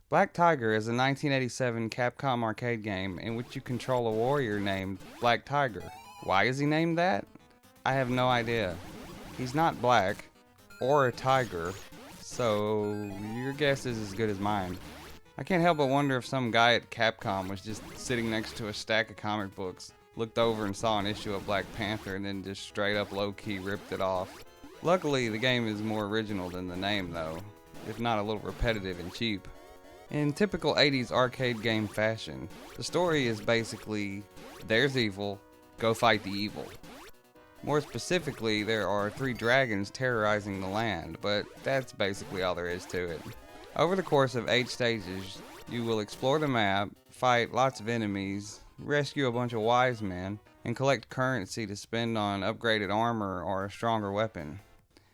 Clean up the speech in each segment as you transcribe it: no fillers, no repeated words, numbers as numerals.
Black Tiger is a 1987 Capcom arcade game in which you control a warrior named Black Tiger. Why is he named that? I have no idea. He's not black or a tiger, so your guess is as good as mine. I can't help but wonder if some guy at Capcom was just sitting next to a stack of comic books, looked over and saw an issue of Black Panther, and then just straight up low-key ripped it off. Luckily, the game is more original than the name though, if not a little repetitive and cheap. In typical 80s arcade game fashion, the story is basically, there's evil, go fight the evil. More specifically, there are 3 dragons terrorizing the land, but that's basically all there is to it. Over the course of 8 stages, you will explore the map, fight lots of enemies, rescue a bunch of wise men, and collect currency to spend on upgraded armor or a stronger weapon.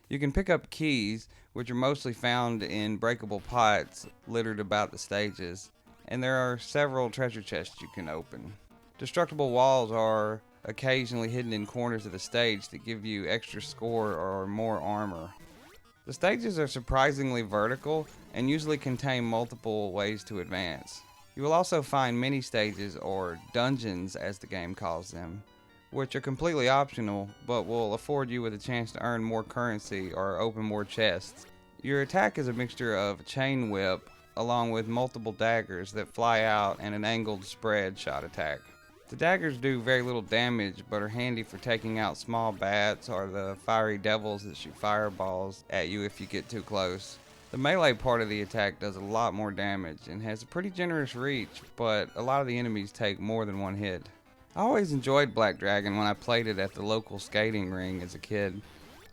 You can pick up keys, which are mostly found in breakable pots littered about the stages, and there are several treasure chests you can open. Destructible walls are occasionally hidden in corners of the stage that give you extra score or more armor. The stages are surprisingly vertical and usually contain multiple ways to advance. You will also find mini stages, or dungeons as the game calls them, which are completely optional but will afford you with a chance to earn more currency or open more chests. Your attack is a mixture of a chain whip along with multiple daggers that fly out and an angled spread shot attack. The daggers do very little damage but are handy for taking out small bats or the fiery devils that shoot fireballs at you if you get too close. The melee part of the attack does a lot more damage and has a pretty generous reach, but a lot of the enemies take more than one hit. I always enjoyed Black Dragon when I played it at the local skating ring as a kid.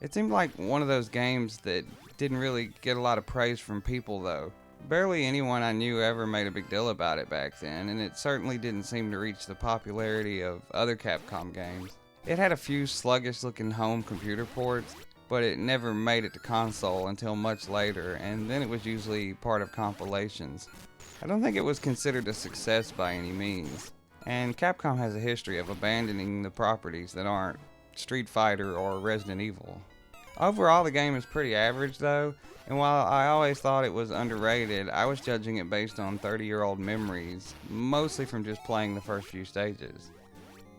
It seemed like one of those games that didn't really get a lot of praise from people though. Barely anyone I knew ever made a big deal about it back then, and it certainly didn't seem to reach the popularity of other Capcom games. It had a few sluggish looking home computer ports, but it never made it to console until much later, and then it was usually part of compilations. I don't think it was considered a success by any means, and Capcom has a history of abandoning the properties that aren't Street Fighter or Resident Evil. Overall, the game is pretty average though, and while I always thought it was underrated, I was judging it based on 30-year-old memories, mostly from just playing the first few stages.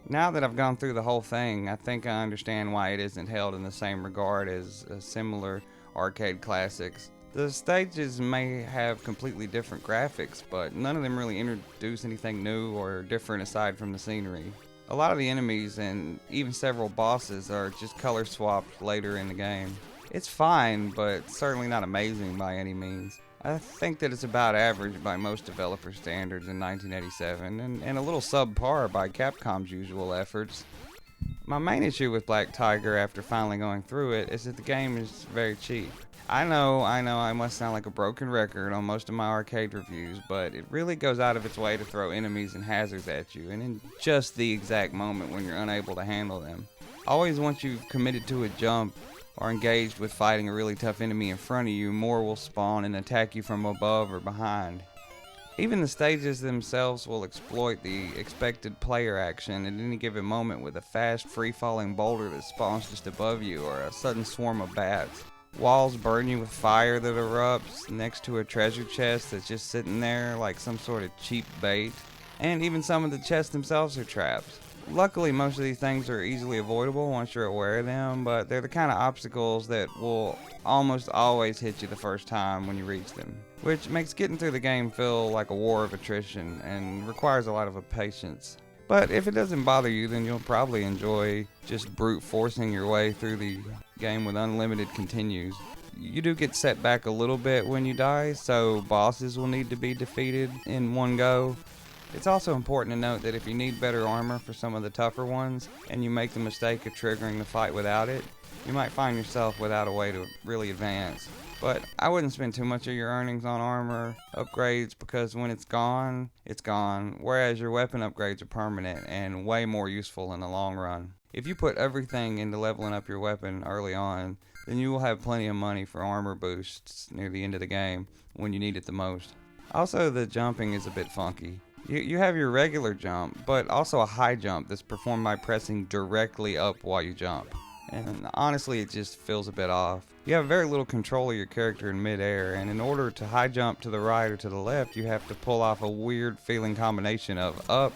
Now that I've gone through the whole thing, I think I understand why it isn't held in the same regard as similar arcade classics. The stages may have completely different graphics, but none of them really introduce anything new or different aside from the scenery. A lot of the enemies and even several bosses are just color swapped later in the game. It's fine, but certainly not amazing by any means. I think that it's about average by most developer standards in 1987, and a little subpar by Capcom's usual efforts. My main issue with Black Tiger after finally going through it is that the game is very cheap. I know I must sound like a broken record on most of my arcade reviews, but it really goes out of its way to throw enemies and hazards at you, and in just the exact moment when you're unable to handle them. Always once you've committed to a jump or engaged with fighting a really tough enemy in front of you, more will spawn and attack you from above or behind. Even the stages themselves will exploit the expected player action at any given moment with a fast free-falling boulder that spawns just above you or a sudden swarm of bats. Walls burn you with fire that erupts next to a treasure chest that's just sitting there like some sort of cheap bait. And even some of the chests themselves are traps. Luckily, most of these things are easily avoidable once you're aware of them, but they're the kind of obstacles that will almost always hit you the first time when you reach them, which makes getting through the game feel like a war of attrition and requires a lot of patience. But if it doesn't bother you, then you'll probably enjoy just brute forcing your way through the game with unlimited continues. You do get set back a little bit when you die, so bosses will need to be defeated in one go. It's also important to note that if you need better armor for some of the tougher ones, and you make the mistake of triggering the fight without it, you might find yourself without a way to really advance. But I wouldn't spend too much of your earnings on armor upgrades, because when it's gone, whereas your weapon upgrades are permanent and way more useful in the long run. If you put everything into leveling up your weapon early on, then you will have plenty of money for armor boosts near the end of the game when you need it the most. Also, the jumping is a bit funky. You have your regular jump, but also a high jump that's performed by pressing directly up while you jump. and honestly it just feels a bit off. You have very little control of your character in midair, and in order to high jump to the right or to the left, you have to pull off a weird feeling combination of up,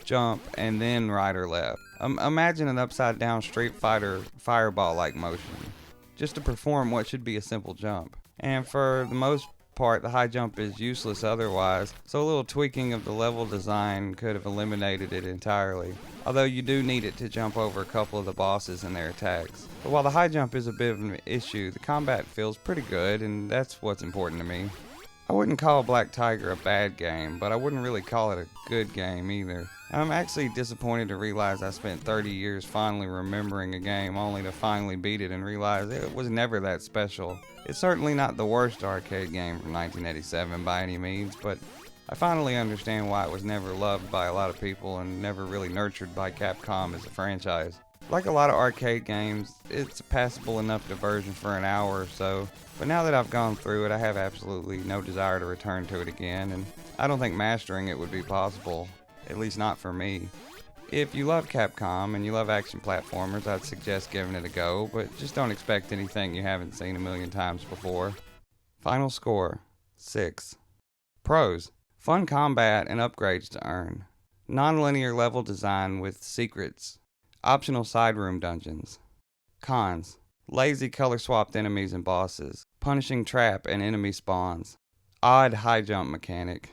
jump, and then right or left. Imagine an upside down Street Fighter fireball like motion, just to perform what should be a simple jump. And for the most part, the high jump is useless otherwise, so a little tweaking of the level design could have eliminated it entirely. Although you do need it to jump over a couple of the bosses and their attacks. But while the high jump is a bit of an issue, the combat feels pretty good, and that's what's important to me. I wouldn't call Black Tiger a bad game, but I wouldn't really call it a good game either. I'm actually disappointed to realize I spent 30 years finally remembering a game only to finally beat it and realize it was never that special. It's certainly not the worst arcade game from 1987 by any means, but I finally understand why it was never loved by a lot of people and never really nurtured by Capcom as a franchise. Like a lot of arcade games, it's a passable enough diversion for an hour or so, but now that I've gone through it, I have absolutely no desire to return to it again, and I don't think mastering it would be possible, at least not for me. If you love Capcom and you love action platformers, I'd suggest giving it a go, but just don't expect anything you haven't seen a million times before. Final score, 6. Pros: fun combat and upgrades to earn. Non-linear level design with secrets. Optional side room dungeons. Cons: lazy color-swapped enemies and bosses. Punishing trap and enemy spawns. Odd high jump mechanic.